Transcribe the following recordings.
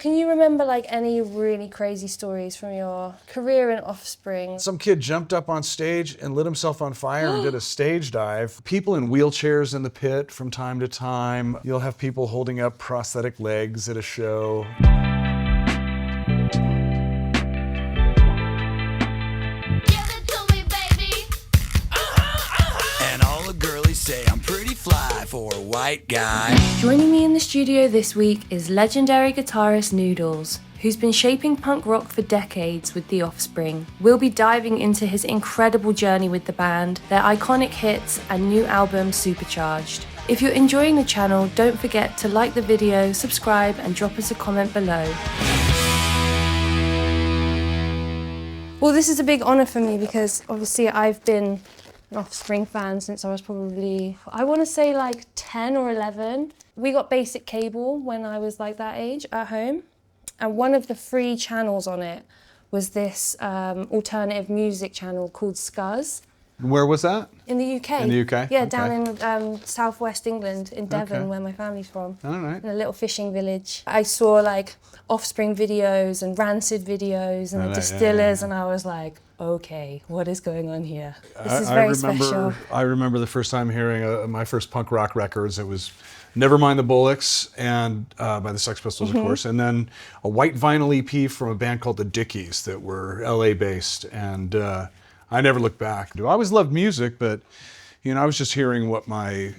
Can you remember like any really crazy stories from your career in Offspring? Some kid jumped up on stage and lit himself on fire and did a stage dive. People in wheelchairs in the pit from time to time. You'll have people holding up prosthetic legs at a show. And all the girlies say I'm pretty fly for a white guy. Joining me in the studio this week is legendary guitarist Noodles, who's been shaping punk rock for decades with The Offspring. We'll be diving into his incredible journey with the band, their iconic hits, and new album Supercharged. If you're enjoying the channel, don't forget to like the video, subscribe, and drop us a comment below. Well, this is a big honor for me because obviously I've been an Offspring fan since I was probably, I want to say like 10 or 11. We got basic cable when I was like that age at home. And one of the free channels on it was this alternative music channel called Scuzz. Where was that? In the UK. In the UK? Yeah, Okay. down in southwest England, in Devon, Okay. where my family's from. All right. In a little fishing village. I saw like Offspring videos and Rancid videos and the Distillers, and I was like, okay, what is going on here? This is very special. I remember the first time hearing my first punk rock records. It was Nevermind the Bollocks and by the Sex Pistols, of course, and then a white vinyl EP from a band called the Dickies that were LA based, and I never looked back. I always loved music, but I was just hearing what my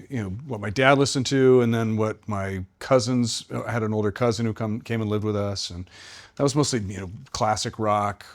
dad listened to, and then what my cousins. I had an older cousin who came and lived with us, and that was mostly classic rock,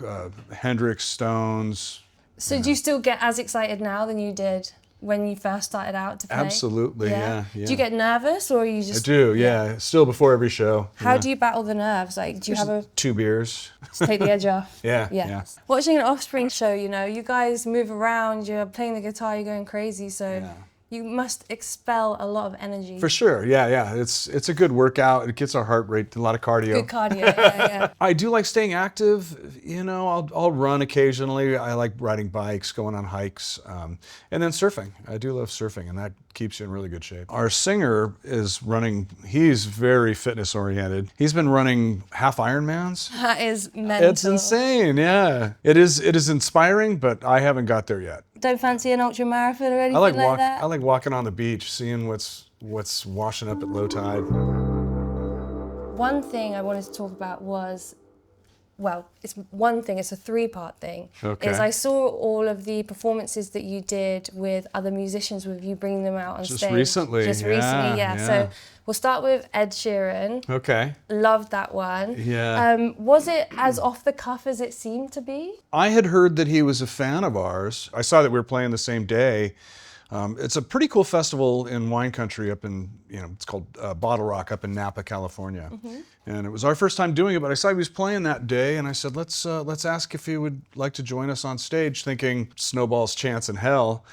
Hendrix, Stones. So do you still get as excited now than you did when you first started out to play? Absolutely, yeah. Do you get nervous, or you just? I do, yeah. Still before every show. How do you battle the nerves? Like, do you have a 2 beers? to take the edge off? Yeah. Watching an Offspring show, you guys move around, you're playing the guitar, you're going crazy, so you must expel a lot of energy. For sure, yeah. It's a good workout. It gets our heart rate, a lot of cardio. Good cardio, yeah. I do like staying active. I'll run occasionally. I like riding bikes, going on hikes, and then surfing. I do love surfing, and that keeps you in really good shape. Our singer is running, he's very fitness oriented. He's been running half Ironmans. That is mental. It's insane, yeah. It is inspiring, but I haven't got there yet. Don't fancy an ultra marathon or anything like that? I like walking on the beach, seeing what's washing up at low tide. One thing I wanted to talk about was, well, it's one thing, it's a 3-part thing. Okay. Is I saw all of the performances that you did with other musicians, with you bringing them out on stage. Just recently, yeah. So we'll start with Ed Sheeran. Okay. Loved that one. Yeah. Was it as off the cuff as it seemed to be? I had heard that he was a fan of ours. I saw that we were playing the same day. It's a pretty cool festival in wine country up in, it's called Bottle Rock up in Napa, California. And it was our first time doing it, but I saw he was playing that day, and I said, let's ask if he would like to join us on stage, thinking snowball's chance in hell.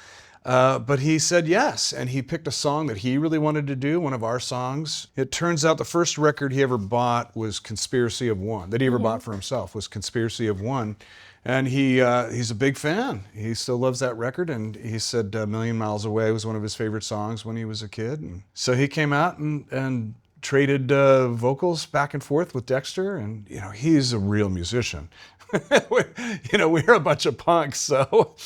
But he said yes, and he picked a song that he really wanted to do, one of our songs. It turns out the first record he ever bought was Conspiracy of One, that he ever bought for himself, was Conspiracy of One. And he's a big fan. He still loves that record, and he said A Million Miles Away was one of his favorite songs when he was a kid. And so he came out and traded vocals back and forth with Dexter, and he's a real musician. We're a bunch of punks, so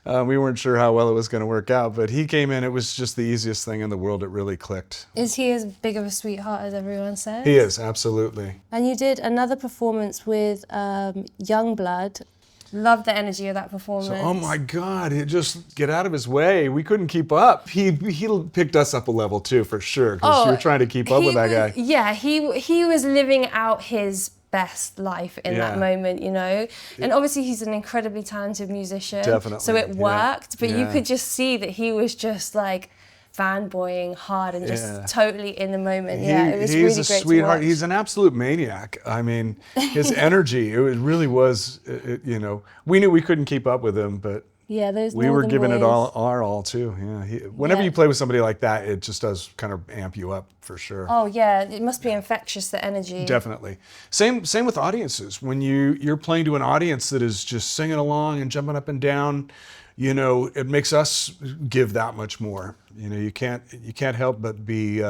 we weren't sure how well it was going to work out, but he came in, it was just the easiest thing in the world. It really clicked. Is he as big of a sweetheart as everyone says? He is, absolutely. And you did another performance with Youngblood. Love the energy of that performance. So, oh my God, just get out of his way. We couldn't keep up. He picked us up a level too, for sure, because you're trying to keep up with that guy. Yeah, he was living out his best life in that moment, And obviously he's an incredibly talented musician. Definitely. So it worked, but you could just see that he was just like fanboying hard and just totally in the moment. It was really great to watch. He's a sweetheart. He's an absolute maniac. I mean, his energy, it really was, we knew we couldn't keep up with him, but we were giving it our all too. Yeah. Whenever you play with somebody like that, it just does kind of amp you up for sure. Oh yeah, it must be infectious, the energy. Definitely. Same with audiences. When you're playing to an audience that is just singing along and jumping up and down, you know, it makes us give that much more. You know, you can't help but be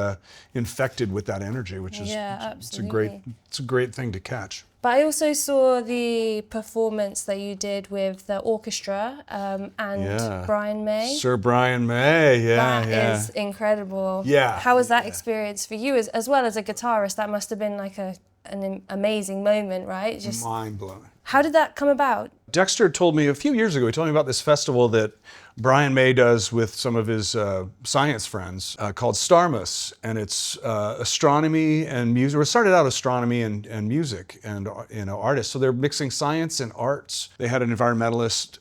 infected with that energy, which is absolutely. It's a great thing to catch. But I also saw the performance that you did with the orchestra and Brian May. Sir Brian May, That is incredible. Yeah. How was that experience for you, as well as a guitarist? That must have been like an amazing moment, right? Just mind-blowing. How did that come about? Dexter told me a few years ago, he told me about this festival that Brian May does with some of his science friends called Starmus, and it's astronomy and music. It started out astronomy and music and artists. So they're mixing science and arts. They had an environmentalist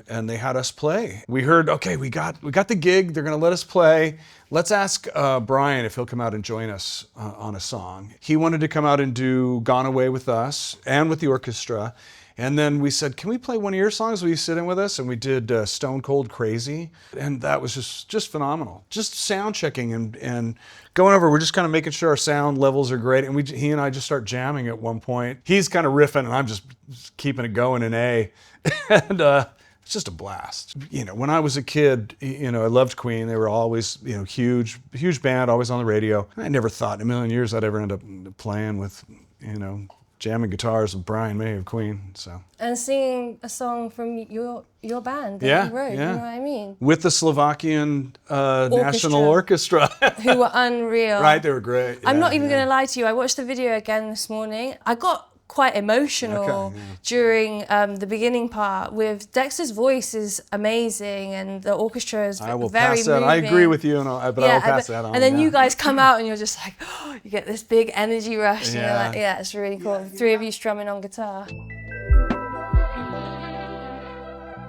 and they had us play. We heard, okay, we got the gig. They're going to let us play. Let's ask Brian if he'll come out and join us on a song. He wanted to come out and do Gone Away with us and with the orchestra. And then we said, can we play one of your songs? Will you sit in with us? And we did Stone Cold Crazy. And that was just phenomenal. Just sound checking and going over. We're just kind of making sure our sound levels are great. And he and I just start jamming at one point. He's kind of riffing and I'm just keeping it going in A. And it's just a blast. You know, when I was a kid, you know, I loved Queen. They were always, you know, huge band, always on the radio. I never thought in a million years I'd ever end up playing with, you know, jamming guitars with Brian May of Queen. So. And singing a song from your band that you wrote, you know what I mean? With the Slovakian National Orchestra. Who were unreal. Right, they were great. I'm not even going to lie to you. I watched the video again this morning. I got quite emotional during the beginning part. With Dexter's voice is amazing and the orchestra is I will very pass that. moving. I agree with you, but I will pass that on. And then you guys come out and you're just like, oh, you get this big energy rush. And you're like, yeah, it's really cool. The three of you strumming on guitar.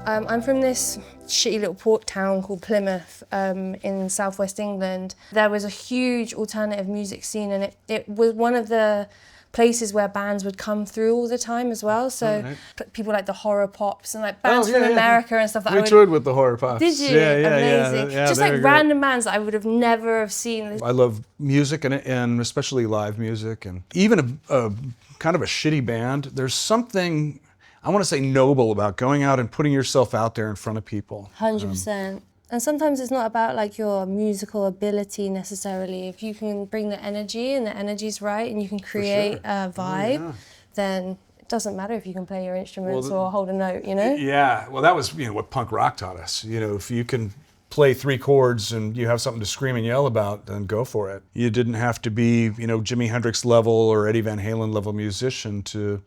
I'm from this shitty little port town called Plymouth in southwest England. There was a huge alternative music scene and it was one of the places where bands would come through all the time as well. So people like the horror pops and like bands from America and stuff. That we toured with the horror pops. Did you? Amazing. Just like random bands that I would have never have seen. I love music and especially live music, and even a kind of a shitty band. There's something, I want to say, noble about going out and putting yourself out there in front of people. 100%. And sometimes it's not about like your musical ability necessarily. If you can bring the energy and the energy's right and you can create a vibe, then it doesn't matter if you can play your instruments or hold a note, you know? Yeah, well that was, you know, what punk rock taught us. You know, if you can play 3 chords and you have something to scream and yell about, then go for it. You didn't have to be, you know, Jimi Hendrix level or Eddie Van Halen level musician to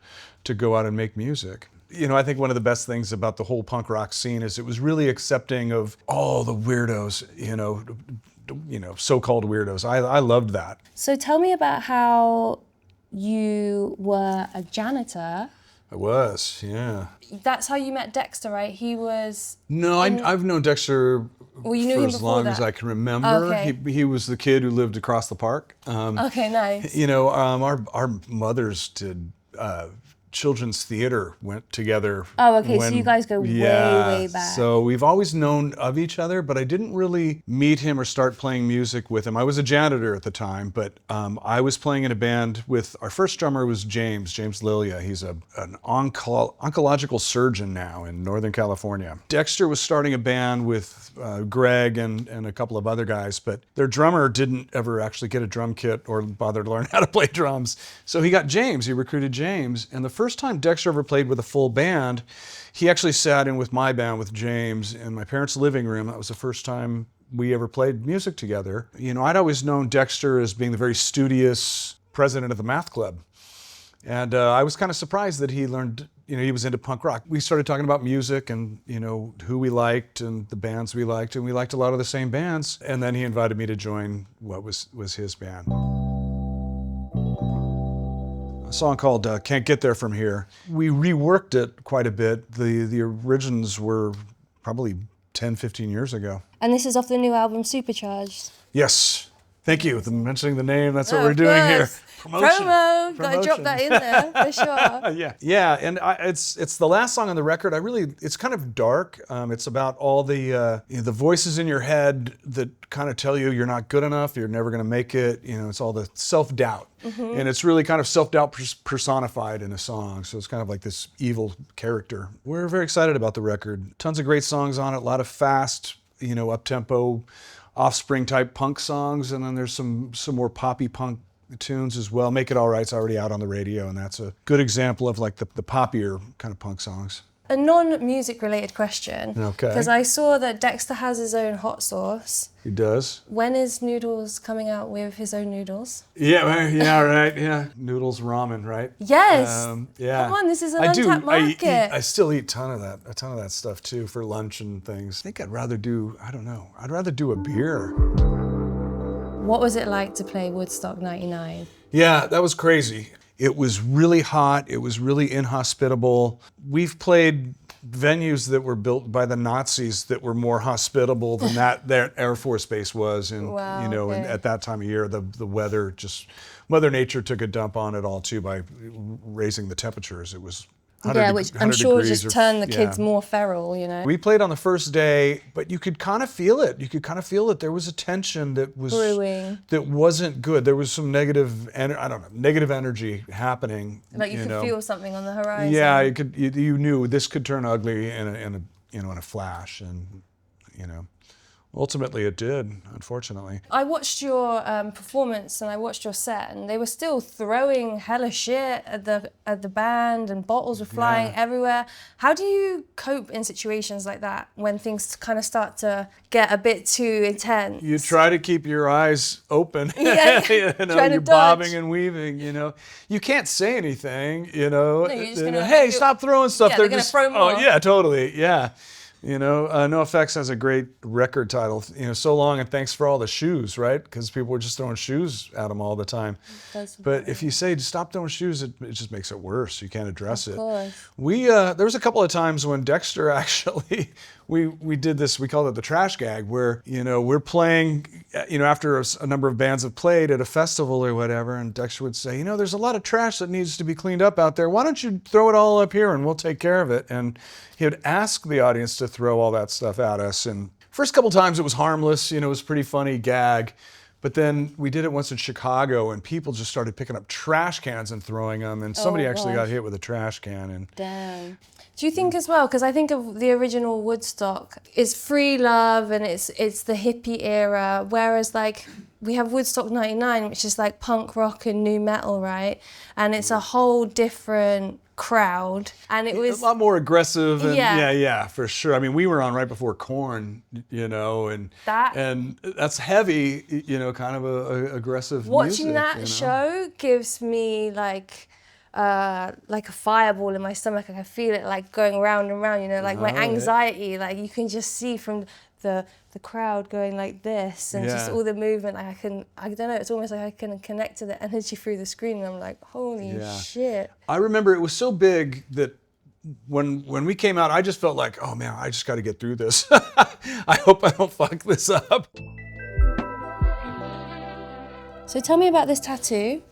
go out and make music. You know, I think one of the best things about the whole punk rock scene is it was really accepting of all the weirdos, you know, so-called weirdos. I loved that. So tell me about how you were a janitor. I was, yeah. That's how you met Dexter, right? He was... No, I've known Dexter you knew for him as long as I can remember. Okay. He was the kid who lived across the park. Okay, nice. You know, our mothers did... children's theater went together. Oh, okay, so you guys go way back. So we've always known of each other, but I didn't really meet him or start playing music with him. I was a janitor at the time, but I was playing in a band with, our first drummer was James Lilia. He's an oncological surgeon now in Northern California. Dexter was starting a band with Greg and a couple of other guys, but their drummer didn't ever actually get a drum kit or bother to learn how to play drums. So he got James, he recruited James, and the first time Dexter ever played with a full band, he actually sat in with my band with James in my parents' living room. That was the first time we ever played music together. You know, I'd always known Dexter as being the very studious president of the math club. And I was kind of surprised that he learned, you know, he was into punk rock. We started talking about music and, you know, who we liked and the bands we liked, and we liked a lot of the same bands. And then he invited me to join what was his band. A song called Can't Get There From Here. We reworked it quite a bit. The originals were probably 10, 15 years ago. And this is off the new album, Supercharged. Yes. Thank you. Mentioning the name, that's what Oh, we're of doing here. course. Promotion. Promo. Got to drop that in there for sure. Yeah, and it's the last song on the record. It's kind of dark. It's about all the the voices in your head that kind of tell you you're not good enough, you're never going to make it. It's all the self-doubt, and it's really kind of self-doubt personified in a song. So it's kind of like this evil character. We're very excited about the record. Tons of great songs on it. A lot of fast, up-tempo, Offspring type punk songs, and then there's some more poppy punk tunes as well. Make It All Right's already out on the radio, and that's a good example of like the poppier kind of punk songs. A non-music related question. Okay. Because I saw that Dexter has his own hot sauce. He does. When is Noodles coming out with his own noodles? Yeah, right, yeah. Noodles ramen, right? Yes. Yeah. Come on, this is an untapped market. I still eat a ton of that stuff too for lunch and things. I think I'd rather do a beer. What was it like to play Woodstock 99? Yeah, that was crazy. It was really hot. It was really inhospitable. We've played venues that were built by the Nazis that were more hospitable than their Air Force Base was. And, Wow, and at that time of year, the weather Mother Nature took a dump on it all too by raising the temperatures. It was 100 which I'm sure just turned the kids yeah. more feral, We played on the first day, but you could kind of feel it. You could kind of feel that there was a tension that was brewing. That wasn't good. There was some negative energy happening. Like you could feel something on the horizon. Yeah, you knew this could turn ugly in a flash, and ultimately it did, unfortunately. I watched your performance and I watched your set, and they were still throwing hella shit at the band, and bottles were flying everywhere. How do you cope in situations like that when things kind of start to get a bit too intense? You try to keep your eyes open. Yeah, You're bobbing and weaving. You can't say anything. No, you're just gonna, hey, stop throwing stuff. Yeah, they're gonna throw more. Oh yeah, totally. Yeah. No Effects has a great record title, So Long and Thanks for All the Shoes, right? Because people were just throwing shoes at them all the time. But if you say stop throwing shoes, it just makes it worse. You can't address it. Of course. There was a couple of times when Dexter actually, we did this, we called it the trash gag, where, we're playing, after a number of bands have played at a festival or whatever, and Dexter would say, there's a lot of trash that needs to be cleaned up out there. Why don't you throw it all up here and we'll take care of it? And he would ask the audience to throw all that stuff at us. And first couple times it was harmless, it was a pretty funny gag. But then we did it once in Chicago, and people just started picking up trash cans and throwing them, and somebody actually got hit with a trash can. And damn. Do you think as well, because I think of the original Woodstock, it's free love and it's the hippie era, whereas like we have Woodstock 99, which is like punk rock and nu metal, right? And it's a whole different crowd, and it was a lot more aggressive, and yeah, for sure. I mean, we were on right before Korn, and that's heavy, kind of a aggressive watching music, that show gives me like a fireball in my stomach. Like I feel it like going round and round, like my anxiety, like you can just see from the crowd going like this, and just all the movement. Like I don't know, it's almost like I can connect to the energy through the screen, and I'm like, holy shit. I remember it was so big that when we came out, I just felt like, oh man, I just got to get through this. I hope I don't fuck this up. So tell me about this tattoo.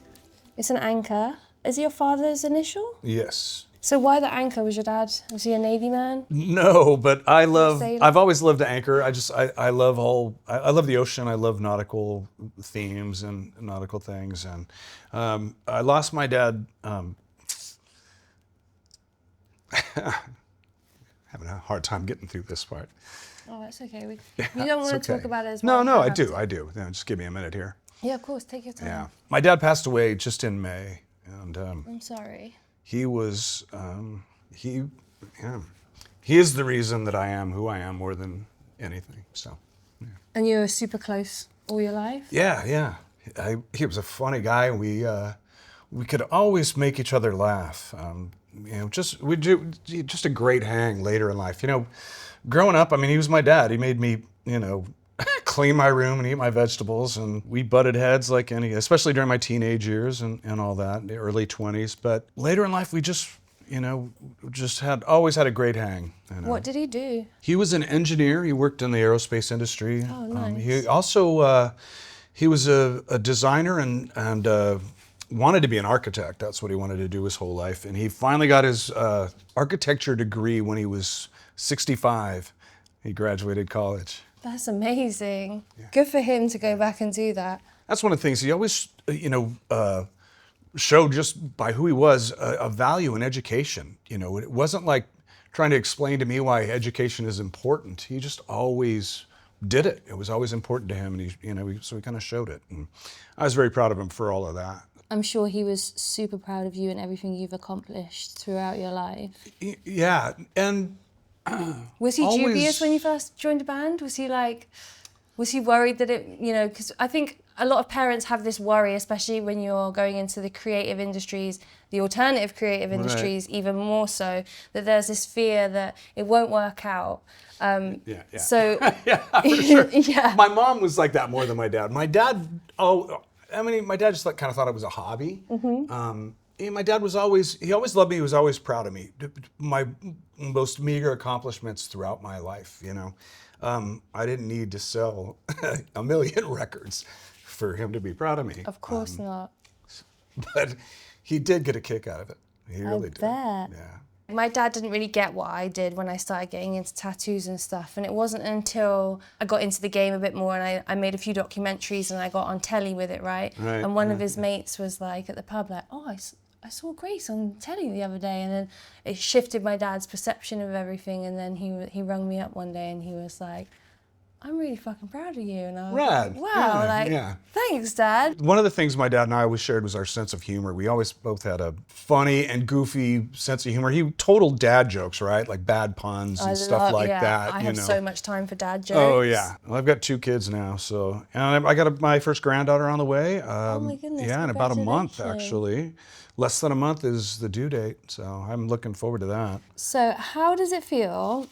It's an anchor. Is it your father's initial? Yes. So why the anchor? Was your dad, was he a Navy man? No, but I've always loved to anchor. I love the ocean. I love nautical themes and nautical things. And I lost my dad, having a hard time getting through this part. Oh, that's okay. You don't want to talk about it as well? No, I do. Just give me a minute here. Yeah, of course, take your time. Yeah. My dad passed away just in May. And I'm sorry. He was, he is the reason that I am who I am more than anything, so. Yeah. And you were super close all your life? Yeah. He was a funny guy. We could always make each other laugh. Just a great hang later in life. Growing up, I mean, he was my dad. He made me, clean my room and eat my vegetables, and we butted heads like especially during my teenage years and all that, the early 20s. But later in life, we just, always had a great hang. What did he do? He was an engineer. He worked in the aerospace industry. Oh, nice. He also, He was a designer and wanted to be an architect. That's what he wanted to do his whole life. And he finally got his architecture degree when he was 65. He graduated college. That's amazing. Yeah. Good for him to go back and do that. That's one of the things he always, showed just by who he was a value in education. It wasn't like trying to explain to me why education is important. He just always did it. It was always important to him, and so he kind of showed it. And I was very proud of him for all of that. I'm sure he was super proud of you and everything you've accomplished throughout your life. Yeah, and was he dubious when you first joined the band? Was he worried that it, because I think a lot of parents have this worry, especially when you're going into the creative industries, the alternative creative industries, even more so, that there's this fear that it won't work out. Yeah. So, yeah, for sure. Yeah. My mom was like that more than my dad. My dad, my dad just kind of thought it was a hobby. Mm-hmm. My dad he always loved me. He was always proud of me. My most meager accomplishments throughout my life, I didn't need to sell 1 million records for him to be proud of me. Of course not. But he did get a kick out of it. He really did. Bet. Yeah. My dad didn't really get what I did when I started getting into tattoos and stuff. And it wasn't until I got into the game a bit more and I made a few documentaries and I got on telly with it, right? And one of his mates was like at the pub, like, oh, I saw Grace on telly the other day. And then it shifted my dad's perception of everything. And then he rung me up one day and he was like, I'm really fucking proud of you. And I was Rad. like, wow, thanks, Dad. One of the things my dad and I always shared was our sense of humor. We always both had a funny and goofy sense of humor. He totaled dad jokes, right? Like bad puns and stuff like that. I have so much time for dad jokes. Oh, yeah. Well, I've got 2 kids now, and I got my first granddaughter on the way. Oh, my goodness. Yeah, in about a month, actually. Less than a month is the due date, so I'm looking forward to that. So how does it feel?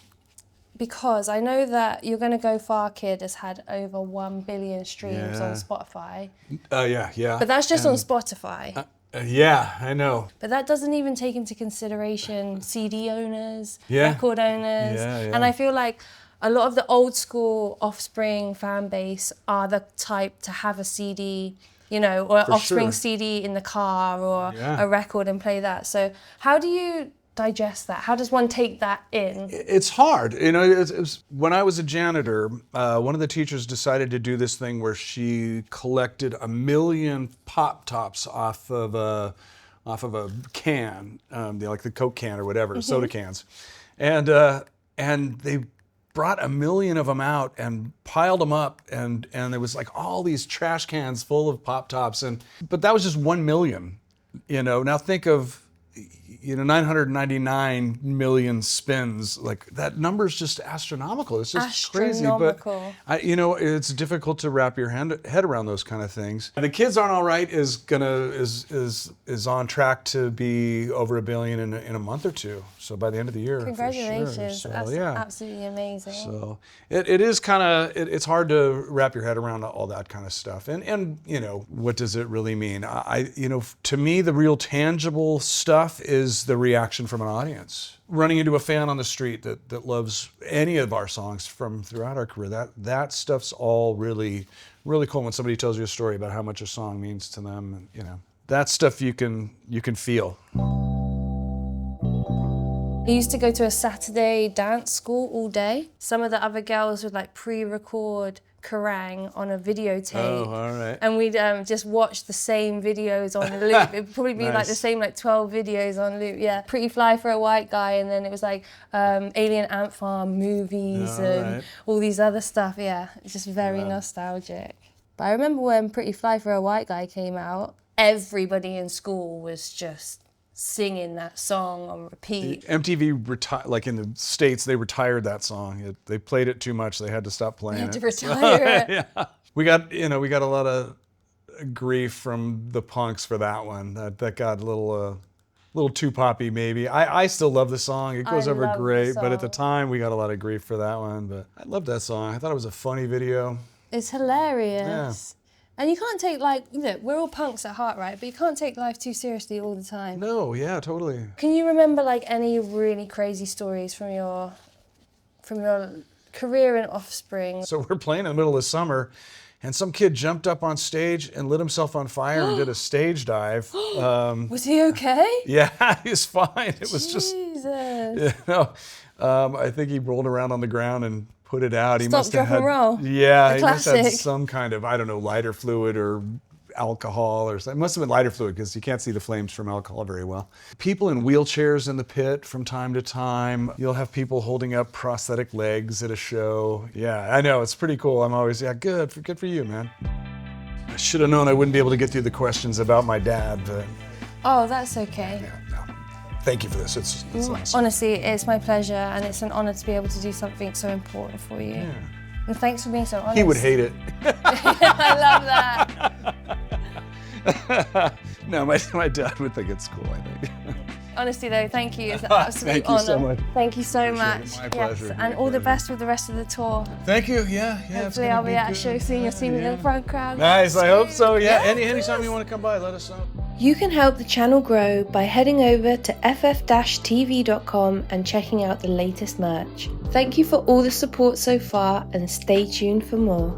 Because I know that You're Gonna Go Far Kid has had over 1 billion streams on Spotify. Yeah. But that's just on Spotify. Yeah, I know. But that doesn't even take into consideration CD owners, record owners. And I feel like a lot of the old school Offspring fan base are the type to have a CD, or an Offspring CD in the car or a record and play that. So how do you digest that? How does one take that in? It's hard. It's when I was a janitor, one of the teachers decided to do this thing where she collected 1 million pop tops off of a can, like the Coke can or whatever, soda cans, and they brought 1 million of them out and piled them up, and there was like all these trash cans full of pop tops, but that was just 1 million. Now think of 999 million spins. Like that number's just astronomical. It's just crazy. But it's difficult to wrap your head around those kind of things. The Kids Aren't All Right is on track to be over 1 billion in a month or 2. So by the end of the year. Congratulations. For sure. So, that's absolutely amazing. So it is kind of, it's hard to wrap your head around all that kind of stuff. And what does it really mean? To me, the real tangible stuff is the reaction from an audience. Running into a fan on the street that loves any of our songs from throughout our career, that stuff's all really, really cool when somebody tells you a story about how much a song means to them. And, that stuff you can feel. I used to go to a Saturday dance school all day. Some of the other girls would pre-record Kerrang on a videotape. Oh, all right. And we'd just watch the same videos on a loop. It'd probably be the same 12 videos on loop. Yeah, Pretty Fly for a White Guy, and then it was Alien Ant Farm movies all these other stuff. Yeah, it's just very nostalgic. But I remember when Pretty Fly for a White Guy came out, everybody in school was just singing that song on repeat. MTV in the States, they retired that song. They played it too much. They had to stop playing it. They had to retire it. Yeah. We got a lot of grief from the punks for that one. That got a little too poppy maybe. I still love the song. It goes over great, but at the time we got a lot of grief for that one. But I love that song. I thought it was a funny video. It's hilarious. Yeah. And you can't take we're all punks at heart, right? But you can't take life too seriously all the time. No, yeah, totally. Can you remember any really crazy stories from your career in Offspring? So we're playing in the middle of summer, and some kid jumped up on stage and lit himself on fire and did a stage dive. Was he okay? Yeah, he was fine. It was just, Jesus. I think he rolled around on the ground and put it out. He Stop, must have drop, and roll. Yeah, The he must have had classic. some kind of, I don't know, lighter fluid or alcohol or something. It must have been lighter fluid because you can't see the flames from alcohol very well. People in wheelchairs in the pit from time to time. You'll have people holding up prosthetic legs at a show. Yeah, I know, it's pretty cool. I'm always, good for you, man. I should have known I wouldn't be able to get through the questions about my dad, but Oh, that's okay. yeah, no. Thank you for this. It's awesome. Honestly, it's my pleasure, and it's an honor to be able to do something so important for you. Yeah. And thanks for being so honest. He would hate it. I love that. No, my dad would think it's cool, I think. Honestly though, thank you. It's an absolute Thank you honor. so much. Thank you so Appreciate it. much. My pleasure. Yes, My and all the pleasure. best with the rest of the tour. Thank you. Yeah. It's Hopefully gonna I'll be at a good. show soon. You'll see me in the front crowd. Nice. I hope so. Yeah. Anytime you want to come by, let us know. You can help the channel grow by heading over to ff-tv.com and checking out the latest merch. Thank you for all the support so far, and stay tuned for more.